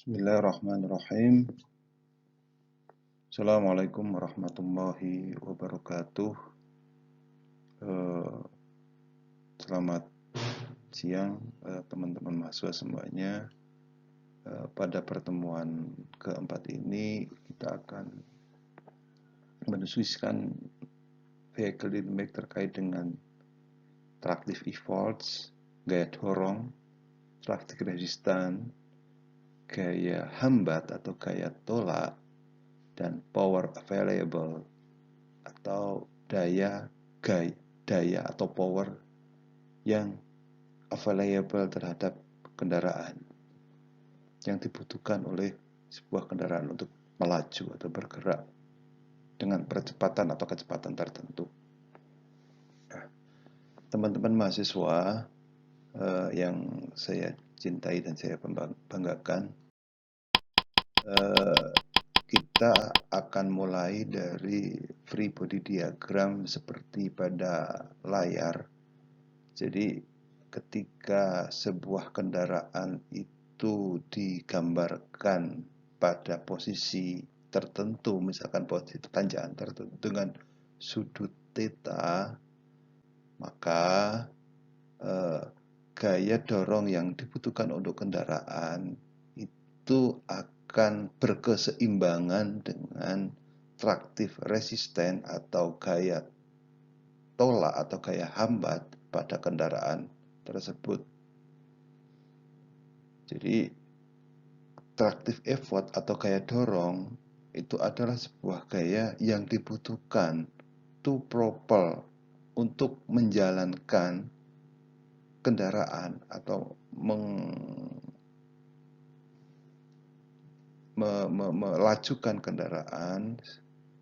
Bismillahirrahmanirrahim. Assalamualaikum warahmatullahi wabarakatuh. Eh, Selamat siang teman-teman mahasiswa semuanya. Pada pertemuan keempat ini kita akan mendiskusikan vehicle dynamic terkait dengan tractive efforts, gaya dorong, tractive resistance, gaya hambat atau gaya tolak, dan power available atau daya atau power yang available terhadap kendaraan yang dibutuhkan oleh sebuah kendaraan untuk melaju atau bergerak dengan percepatan atau kecepatan tertentu. Teman-teman mahasiswa yang saya cintai dan saya banggakan, kita akan mulai dari free body diagram seperti pada layar. Jadi ketika sebuah kendaraan itu digambarkan pada posisi tertentu, misalkan posisi tanjakan tertentu dengan sudut theta, maka gaya dorong yang dibutuhkan untuk kendaraan itu akan berkeseimbangan dengan tractive resistance atau gaya tolak atau gaya hambat pada kendaraan tersebut. Jadi tractive effort atau gaya dorong itu adalah sebuah gaya yang dibutuhkan to propel untuk menjalankan kendaraan atau melajukan kendaraan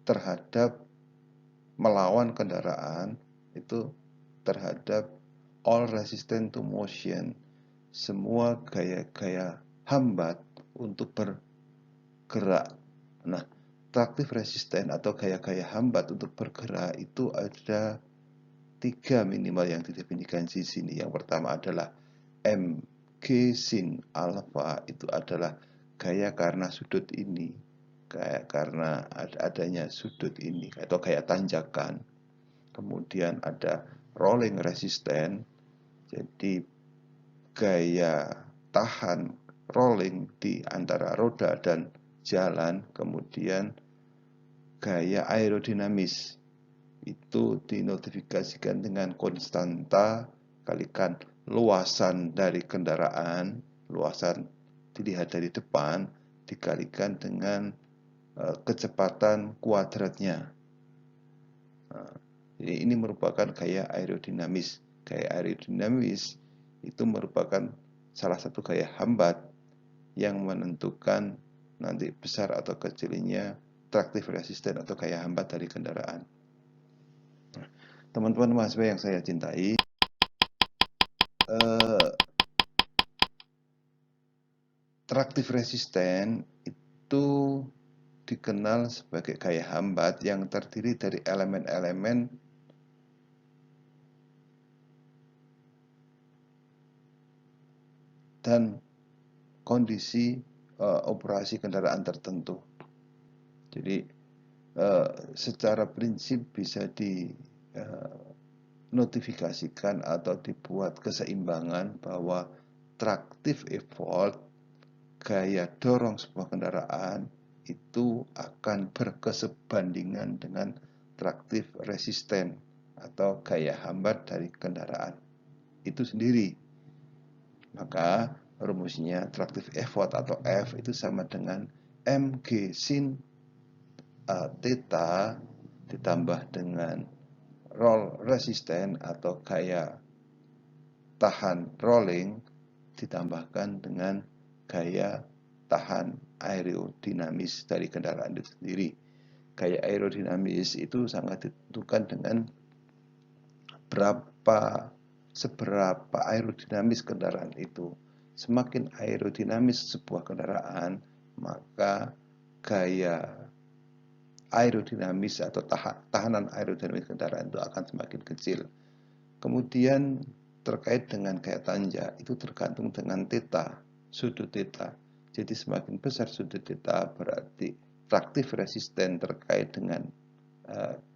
terhadap melawan kendaraan itu terhadap all resistance to motion, semua gaya-gaya hambat untuk bergerak. Nah, tractive resistance atau gaya-gaya hambat untuk bergerak itu ada 3 minimal yang didefinisikan di sini. Yang pertama adalah mg sin alpha, itu adalah gaya karena sudut ini, gaya karena adanya sudut ini atau gaya tanjakan. Kemudian ada rolling resistance, jadi gaya tahan rolling di antara roda dan jalan. Kemudian gaya aerodinamis, itu dinotifikasikan dengan konstanta kalikan luasan dari kendaraan, luasan dilihat dari depan dikalikan dengan kecepatan kuadratnya. Jadi ini merupakan gaya aerodinamis. Gaya aerodinamis itu merupakan salah satu gaya hambat yang menentukan nanti besar atau kecilnya tractive resistance atau gaya hambat dari kendaraan. Teman-teman mahasiswa yang saya cintai, tractive resistance itu dikenal sebagai gaya hambat yang terdiri dari elemen-elemen dan kondisi operasi kendaraan tertentu. Jadi secara prinsip bisa dinotifikasikan atau dibuat keseimbangan bahwa tractive effort, gaya dorong sebuah kendaraan itu akan berkesebandingan dengan tractive resistance atau gaya hambat dari kendaraan itu sendiri. Maka rumusnya tractive effort atau F itu sama dengan mg sin theta ditambah dengan roll resistance atau gaya tahan rolling ditambahkan dengan gaya tahan aerodinamis dari kendaraan itu sendiri. Gaya aerodinamis itu sangat ditentukan dengan seberapa aerodinamis kendaraan itu. Semakin aerodinamis sebuah kendaraan, maka gaya aerodinamis atau tahanan aerodinamis kendaraan itu akan semakin kecil. Kemudian terkait dengan gaya tanjak itu tergantung dengan theta, sudut theta. Jadi semakin besar sudut theta berarti fraktif resisten terkait dengan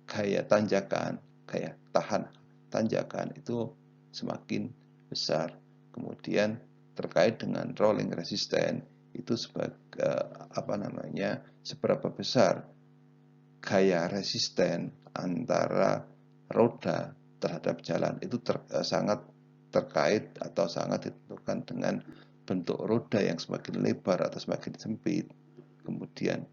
gaya tanjakan, gaya tahan tanjakan itu semakin besar. Kemudian terkait dengan rolling resisten itu seberapa besar gaya resisten antara roda terhadap jalan itu sangat terkait atau sangat ditentukan dengan bentuk roda yang semakin lebar atau semakin sempit. Kemudian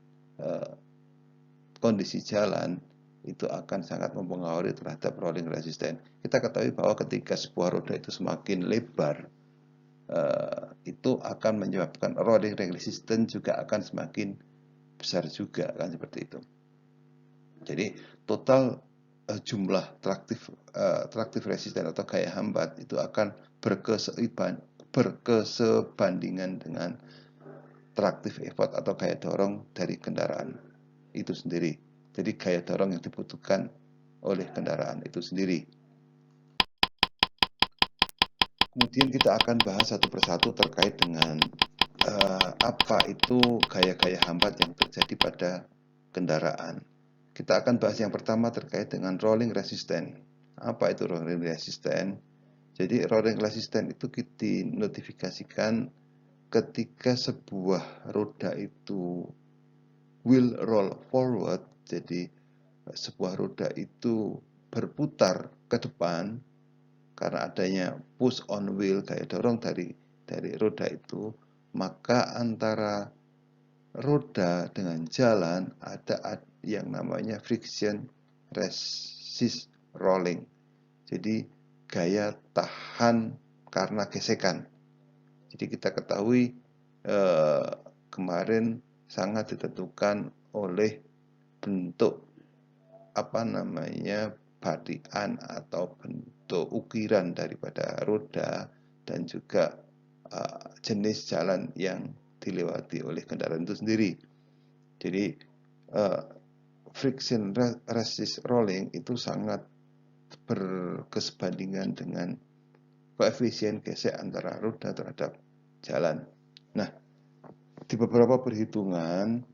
kondisi jalan itu akan sangat mempengaruhi terhadap rolling resistance. Kita ketahui bahwa ketika sebuah roda itu semakin lebar, itu akan menyebabkan rolling resistance juga akan semakin besar juga, kan seperti itu. Jadi total jumlah traktif resisten atau gaya hambat itu akan berkesebandingan dengan traktif effort atau gaya dorong dari kendaraan itu sendiri. Jadi gaya dorong yang dibutuhkan oleh kendaraan itu sendiri. Kemudian kita akan bahas satu persatu terkait dengan apa itu gaya-gaya hambat yang terjadi pada kendaraan. Kita akan bahas yang pertama terkait dengan rolling resistance. Apa itu rolling resistance? Jadi rolling resistance itu dinotifikasikan ketika sebuah roda itu will roll forward, jadi sebuah roda itu berputar ke depan karena adanya push on wheel, gaya dorong dari roda itu, maka antara roda dengan jalan ada yang namanya friction resist rolling. Jadi gaya tahan karena gesekan. Jadi kita ketahui kemarin sangat ditentukan oleh bentuk badian atau bentuk ukiran daripada roda dan juga jenis jalan yang dilewati oleh kendaraan itu sendiri. Jadi friction resist rolling itu sangat berkesebandingan dengan koefisien gesek antara roda terhadap jalan. Nah, di beberapa perhitungan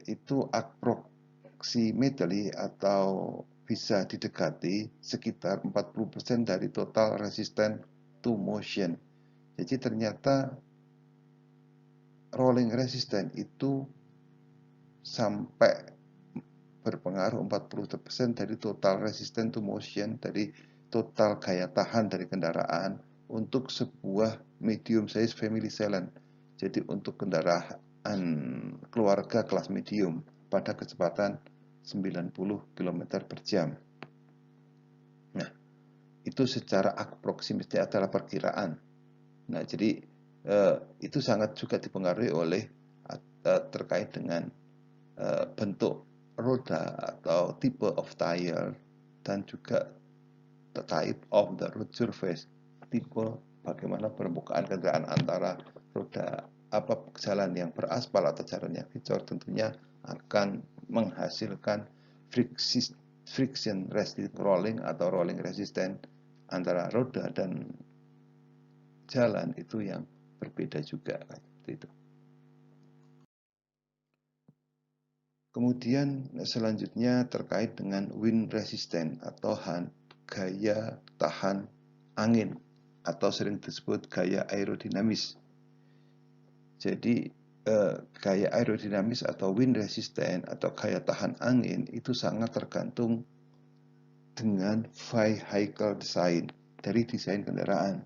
itu approximately atau bisa didekati sekitar 40% dari total resistance to motion. Jadi ternyata rolling resistance itu sampai berpengaruh 40% dari total resistance to motion, dari total gaya tahan dari kendaraan untuk sebuah medium size family sedan. Jadi untuk kendaraan keluarga kelas medium pada kecepatan 90 km per jam. Nah, itu secara aproksimasi adalah perkiraan. Nah, jadi itu sangat juga dipengaruhi oleh terkait dengan bentuk roda atau type of tire dan juga the type of the road surface, tipe bagaimana permukaan kendaraan antara roda jalan yang beraspal atau jalan yang dicor tentunya akan menghasilkan friction resist rolling atau rolling resistance antara roda dan jalan itu yang berbeda juga seperti itu. Kemudian selanjutnya terkait dengan wind resistance atau gaya tahan angin atau sering disebut gaya aerodinamis. Jadi gaya aerodinamis atau wind resistance atau gaya tahan angin itu sangat tergantung dengan vehicle design, dari desain kendaraan.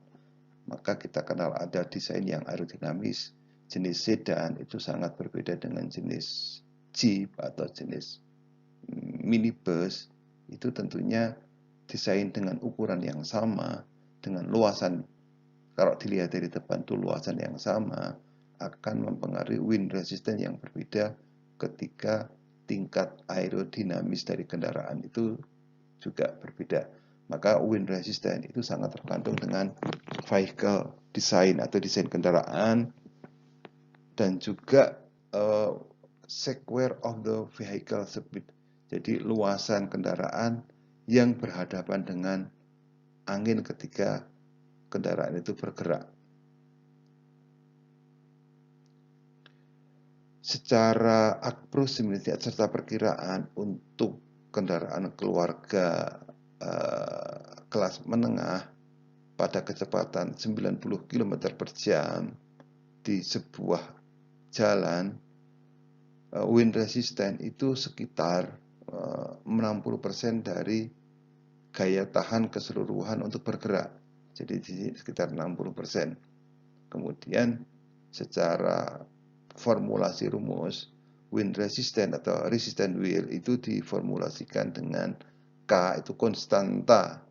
Maka kita kenal ada desain yang aerodinamis, jenis sedan itu sangat berbeda dengan jenis Jeep atau jenis minibus. Itu tentunya desain dengan ukuran yang sama, dengan luasan, kalau dilihat dari depan itu luasan yang sama, akan mempengaruhi wind resistance yang berbeda ketika tingkat aerodinamis dari kendaraan itu juga berbeda. Maka wind resistance itu sangat tergantung dengan vehicle design atau desain kendaraan dan juga square of the vehicle speed. Jadi luasan kendaraan yang berhadapan dengan angin ketika kendaraan itu bergerak. secara approximate serta perkiraan untuk kendaraan keluarga kelas menengah pada kecepatan 90 km per jam di sebuah jalan, wind resistant itu sekitar 60% dari gaya tahan keseluruhan untuk bergerak. Jadi di sekitar 60%. Kemudian secara formulasi rumus, wind resistant atau resistant wheel itu diformulasikan dengan K itu konstanta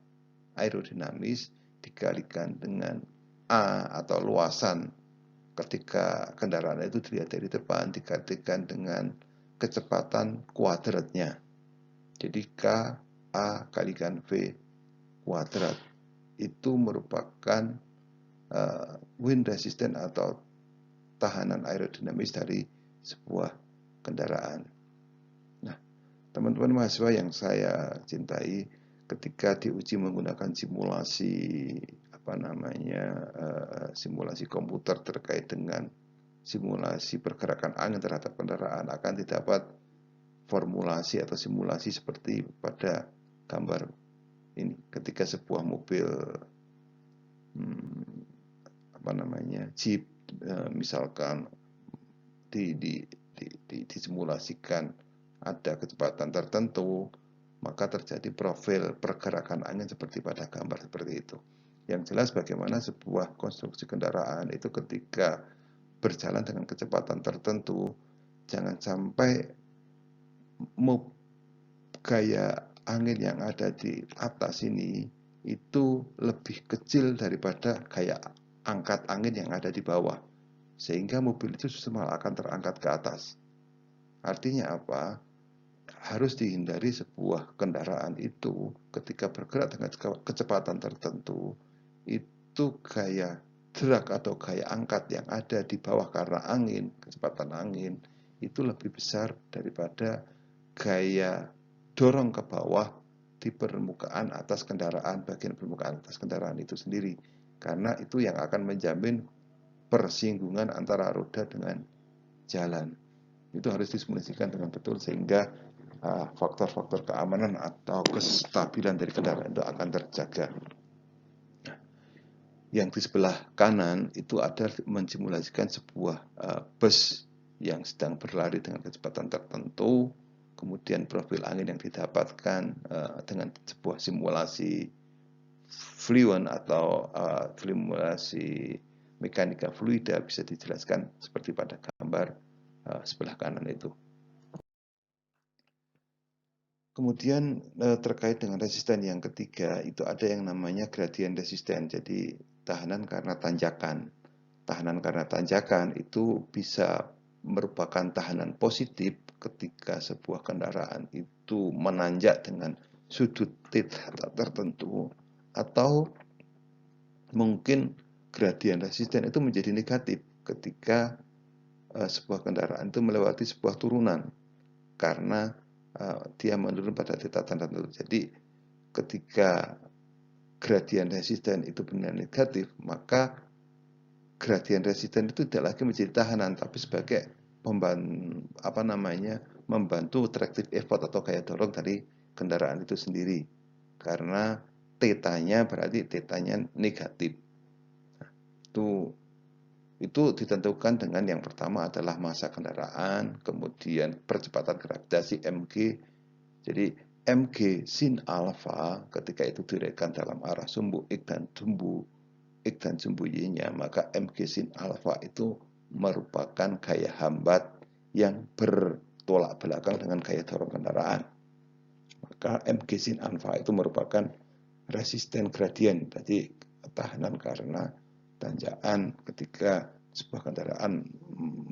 aerodinamis dikalikan dengan A atau luasan ketika kendaraan itu dilihat dari depan dikalikan dengan kecepatan kuadratnya. Jadi K A kalikan V kuadrat itu merupakan wind resistant atau tahanan aerodinamis dari sebuah kendaraan. Nah, teman-teman mahasiswa yang saya cintai, ketika diuji menggunakan simulasi simulasi komputer terkait dengan simulasi pergerakan angin terhadap kendaraan akan didapat formulasi atau simulasi seperti pada gambar ini. Ketika sebuah mobil Jeep misalkan disimulasikan ada kecepatan tertentu, maka terjadi profil pergerakan angin seperti pada gambar seperti itu. Yang jelas bagaimana sebuah konstruksi kendaraan itu ketika berjalan dengan kecepatan tertentu, jangan sampai gaya angin yang ada di atas ini itu lebih kecil daripada gaya angkat angin yang ada di bawah, sehingga mobil itu justru malah akan terangkat ke atas. Artinya apa? Harus dihindari sebuah kendaraan itu ketika bergerak dengan kecepatan tertentu, itu gaya drag atau gaya angkat yang ada di bawah karena angin, kecepatan angin, itu lebih besar daripada gaya dorong ke bawah di permukaan atas kendaraan, bagian permukaan atas kendaraan itu sendiri. Karena itu yang akan menjamin persinggungan antara roda dengan jalan. Itu harus disimulasikan dengan betul sehingga faktor-faktor keamanan atau kestabilan dari kendaraan itu akan terjaga. Yang di sebelah kanan itu ada mensimulasikan sebuah bus yang sedang berlari dengan kecepatan tertentu, kemudian profil angin yang didapatkan dengan sebuah simulasi fluent atau simulasi mekanika fluida bisa dijelaskan seperti pada gambar sebelah kanan itu. Kemudian terkait dengan resisten yang ketiga itu ada yang namanya gradient resisten. Jadi tahanan karena tanjakan. Tahanan karena tanjakan itu bisa merupakan tahanan positif ketika sebuah kendaraan itu menanjak dengan sudut theta tertentu, atau mungkin gradient resisten itu menjadi negatif ketika sebuah kendaraan itu melewati sebuah turunan karena dia menurun pada theta tertentu. Jadi ketika gradient resisten itu benar negatif, maka gradient resisten itu tidak lagi menjadi tahanan, tapi sebagai membantu tractive effort atau gaya dorong dari kendaraan itu sendiri. Karena tetanya berarti tetanya negatif. Nah, itu ditentukan dengan yang pertama adalah massa kendaraan, kemudian percepatan gravitasi mg. Jadi mg sin alfa ketika itu direkan dalam arah sumbu X dan sumbu Y-nya, maka mg sin alfa itu merupakan gaya hambat yang bertolak belakang dengan gaya dorong kendaraan. Maka mg sin alfa itu merupakan resisten gradient, jadi tahanan karena tanjakan ketika sebuah kendaraan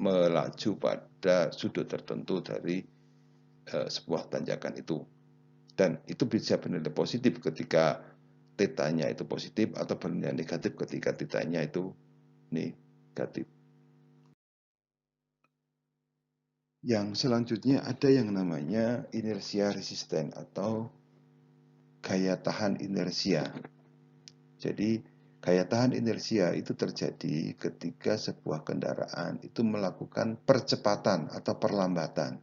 melaju pada sudut tertentu dari sebuah tanjakan itu. Dan itu bisa bernilai positif ketika tetanya itu positif, atau bernilai negatif ketika tetanya itu negatif. Yang selanjutnya ada yang namanya inersia resisten atau gaya tahan inersia. Jadi Gaya tahan inersia itu terjadi ketika sebuah kendaraan itu melakukan percepatan atau perlambatan.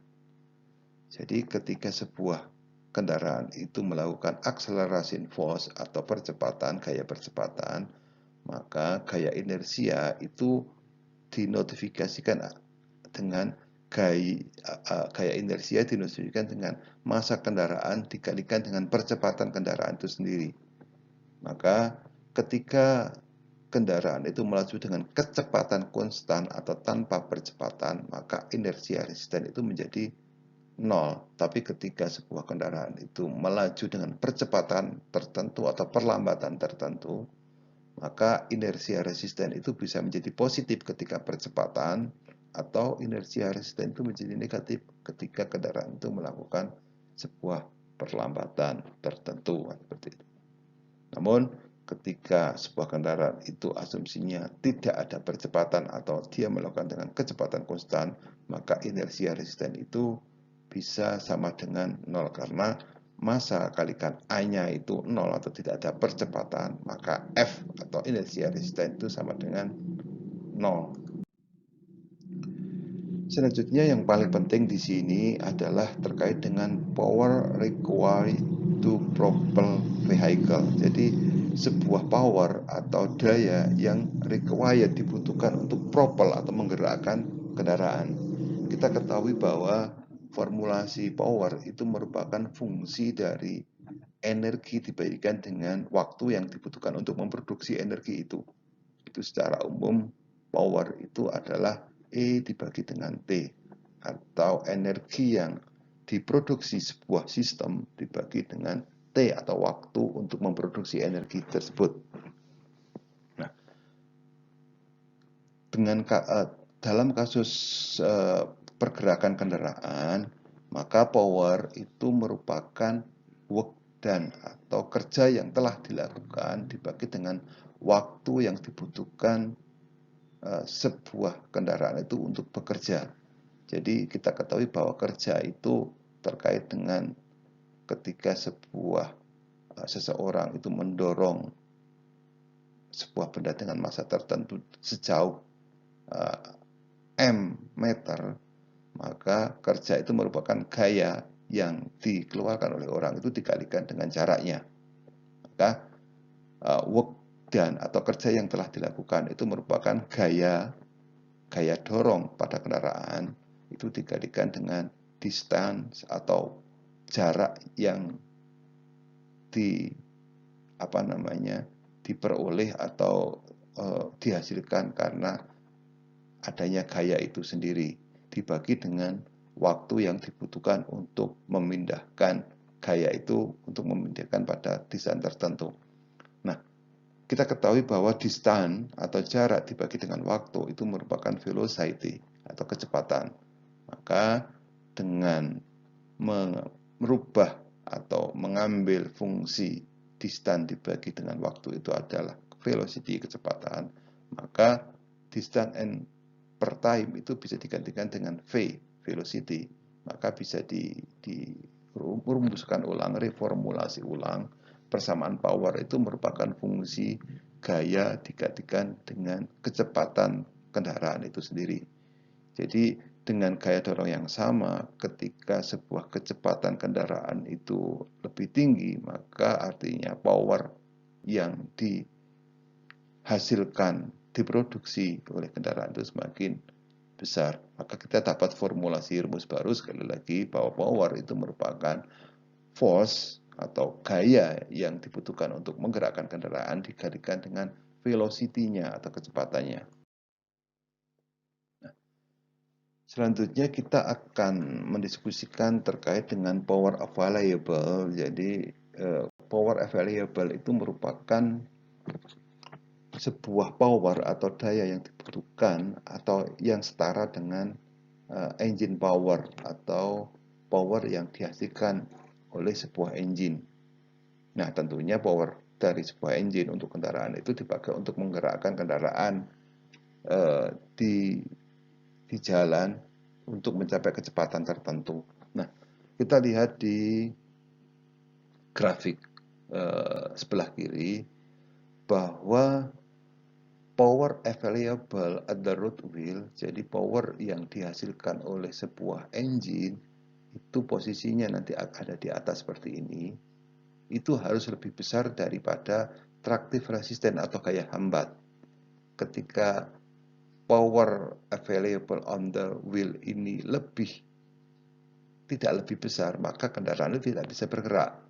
Jadi ketika sebuah kendaraan itu melakukan acceleration force atau percepatan, gaya percepatan, maka gaya inersia itu dinotifikasikan dengan gaya inersia dinotifikasikan dengan massa kendaraan dikalikan dengan percepatan kendaraan itu sendiri. Maka ketika kendaraan itu melaju dengan kecepatan konstan atau tanpa percepatan, maka inersia resisten itu menjadi 0. Tapi ketika sebuah kendaraan itu melaju dengan percepatan tertentu atau perlambatan tertentu, maka inersia resisten itu bisa menjadi positif ketika percepatan, atau inersia resisten itu menjadi negatif ketika kendaraan itu melakukan sebuah perlambatan tertentu, seperti itu. Namun ketika sebuah kendaraan itu asumsinya tidak ada percepatan atau dia melakukan dengan kecepatan konstan, maka inersia resisten itu bisa sama dengan 0 karena massa kalikan A-nya itu 0 atau tidak ada percepatan, maka F atau inersia resisten itu sama dengan 0. Selanjutnya yang paling penting di sini adalah terkait dengan power required to propel vehicle. Jadi sebuah power atau daya yang required dibutuhkan untuk propel atau menggerakkan kendaraan. Kita ketahui bahwa formulasi power itu merupakan fungsi dari energi dibandingkan dengan waktu yang dibutuhkan untuk memproduksi energi itu. Itu secara umum power itu adalah E dibagi dengan T, atau energi yang diproduksi sebuah sistem dibagi dengan T atau waktu untuk memproduksi energi tersebut. Nah, dalam kasus pergerakan kendaraan, maka power itu merupakan work done atau kerja yang telah dilakukan dibagi dengan waktu yang dibutuhkan sebuah kendaraan itu untuk bekerja. Jadi kita ketahui bahwa kerja itu terkait dengan ketika seseorang itu mendorong sebuah benda dengan massa tertentu sejauh M meter, maka kerja itu merupakan gaya yang dikeluarkan oleh orang itu dikalikan dengan jaraknya. Maka work done atau kerja yang telah dilakukan itu merupakan gaya dorong pada kendaraan itu dikalikan dengan distance atau jarak yang diperoleh atau dihasilkan karena adanya gaya itu sendiri dibagi dengan waktu yang dibutuhkan untuk memindahkan gaya itu untuk memindahkan pada distance tertentu. Nah, kita ketahui bahwa distance atau jarak dibagi dengan waktu itu merupakan velocity atau kecepatan. Maka dengan merubah atau mengambil fungsi distance dibagi dengan waktu itu adalah velocity, kecepatan, maka distance and per time itu bisa digantikan dengan V, velocity. Maka bisa dirumuskan ulang, reformulasi ulang. Persamaan power itu merupakan fungsi gaya digantikan dengan kecepatan kendaraan itu sendiri. Jadi dengan gaya dorong yang sama, ketika sebuah kecepatan kendaraan itu lebih tinggi, maka artinya power yang dihasilkan, diproduksi oleh kendaraan itu semakin besar. Maka kita dapat formulasi rumus baru sekali lagi bahwa power itu merupakan force atau gaya yang dibutuhkan untuk menggerakkan kendaraan dikalikan dengan velocity-nya atau kecepatannya. Selanjutnya kita akan mendiskusikan terkait dengan power available. Jadi power available itu merupakan sebuah power atau daya yang dibutuhkan atau yang setara dengan engine power atau power yang dihasilkan oleh sebuah engine. Nah, tentunya power dari sebuah engine untuk kendaraan itu dipakai untuk menggerakkan kendaraan di jalan untuk mencapai kecepatan tertentu. Nah, kita lihat di grafik sebelah kiri bahwa power available at the root wheel, jadi power yang dihasilkan oleh sebuah engine, itu posisinya nanti ada di atas seperti ini, itu harus lebih besar daripada tractive resistance atau gaya hambat. Ketika power available on the wheel ini tidak lebih besar, maka kendaraan itu tidak bisa bergerak.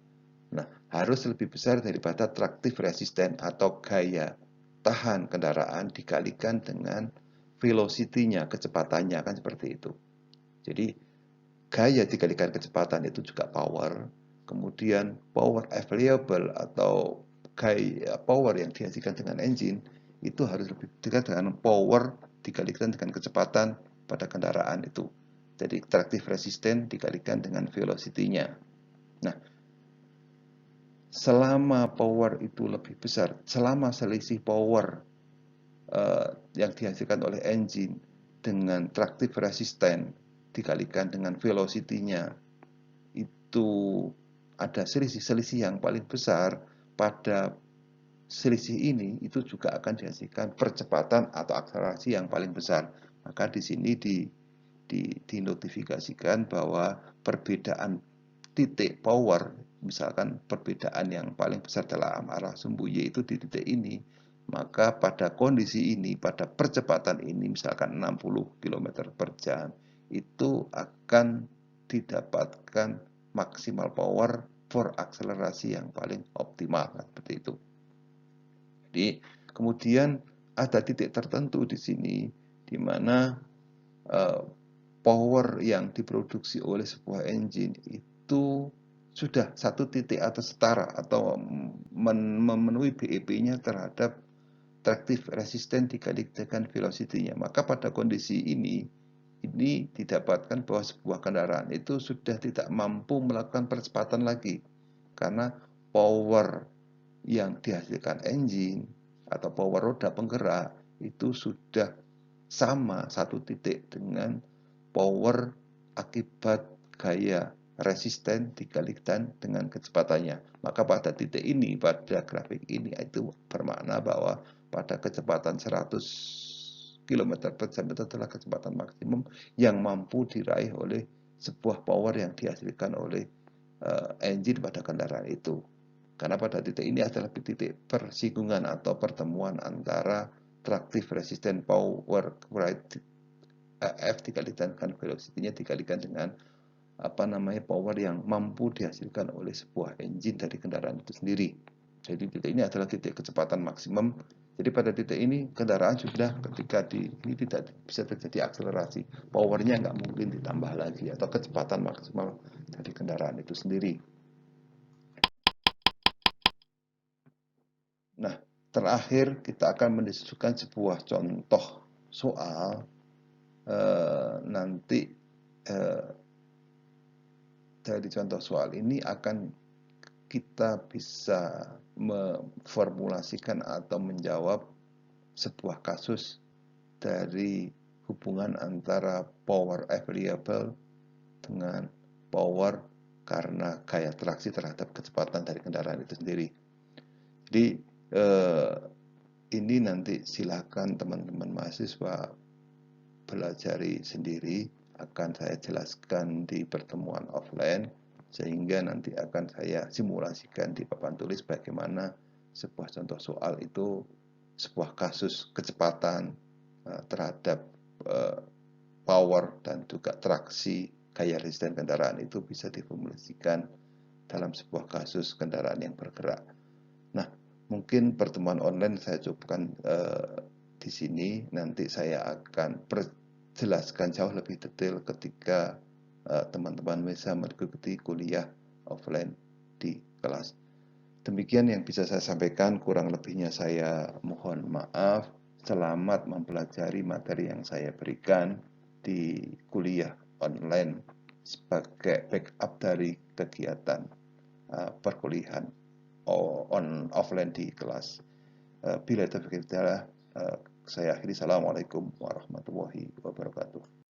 Nah, harus lebih besar daripada tractive resistance atau gaya tahan kendaraan dikalikan dengan velocity-nya, kecepatannya, kan seperti itu. Jadi, gaya dikalikan kecepatan itu juga power. Kemudian power available atau gaya power yang dihasilkan dengan engine itu harus lebih dekat dengan power dikalikan dengan kecepatan pada kendaraan itu. Jadi tractive resistance dikalikan dengan velocity-nya. Nah, selama power itu lebih besar, selama selisih power yang dihasilkan oleh engine dengan tractive resistance dikalikan dengan velocity-nya itu ada selisih yang paling besar, pada selisih ini itu juga akan dihasilkan percepatan atau akselerasi yang paling besar. Maka di sini dinotifikasikan bahwa perbedaan titik power, misalkan perbedaan yang paling besar dalam arah sumbu Y itu di titik ini, maka pada kondisi ini, pada percepatan ini, misalkan 60 km per jam, itu akan didapatkan maksimal power for akselerasi yang paling optimal, seperti itu. Jadi kemudian ada titik tertentu di sini di mana power yang diproduksi oleh sebuah engine itu sudah satu titik atau setara atau memenuhi BEP-nya terhadap tractive resistance dikali dengan velocity-nya. Maka pada kondisi ini didapatkan bahwa sebuah kendaraan itu sudah tidak mampu melakukan percepatan lagi, karena power yang dihasilkan engine atau power roda penggerak itu sudah sama satu titik dengan power akibat gaya resisten dikalikan dengan kecepatannya. Maka pada titik ini, pada grafik ini, itu bermakna bahwa pada kecepatan 100 km per jam itu adalah kecepatan maksimum yang mampu diraih oleh sebuah power yang dihasilkan oleh engine pada kendaraan itu. Karena pada titik ini adalah titik persinggungan atau pertemuan antara tractive resistance power F dikalikan dengan velocity-nya dikalikan dengan power yang mampu dihasilkan oleh sebuah engine dari kendaraan itu sendiri. Jadi titik ini adalah titik kecepatan maksimum. Jadi pada titik ini kendaraan sudah ketika ini tidak bisa terjadi akselerasi, powernya nggak mungkin ditambah lagi atau kecepatan maksimal dari kendaraan itu sendiri. Nah, terakhir kita akan mendiskusikan sebuah contoh soal nanti dari contoh soal ini akan kita bisa memformulasikan atau menjawab sebuah kasus dari hubungan antara power available dengan power karena gaya traksi terhadap kecepatan dari kendaraan itu sendiri. Jadi ini nanti silakan teman-teman mahasiswa pelajari sendiri, akan saya jelaskan di pertemuan offline, sehingga nanti akan saya simulasikan di papan tulis bagaimana sebuah contoh soal itu, sebuah kasus kecepatan terhadap power dan juga traksi gaya resisten kendaraan itu bisa diformulasikan dalam sebuah kasus kendaraan yang bergerak. Nah, mungkin pertemuan online saya cukupkan di sini. Nanti saya akan jelaskan jauh lebih detail ketika teman-teman bisa mengikuti kuliah offline di kelas. Demikian yang bisa saya sampaikan, kurang lebihnya saya mohon maaf. Selamat mempelajari materi yang saya berikan di kuliah online sebagai backup dari kegiatan perkuliahan offline di kelas. Bila taufiq hidayah, saya akhiri. Assalamualaikum warahmatullahi wabarakatuh.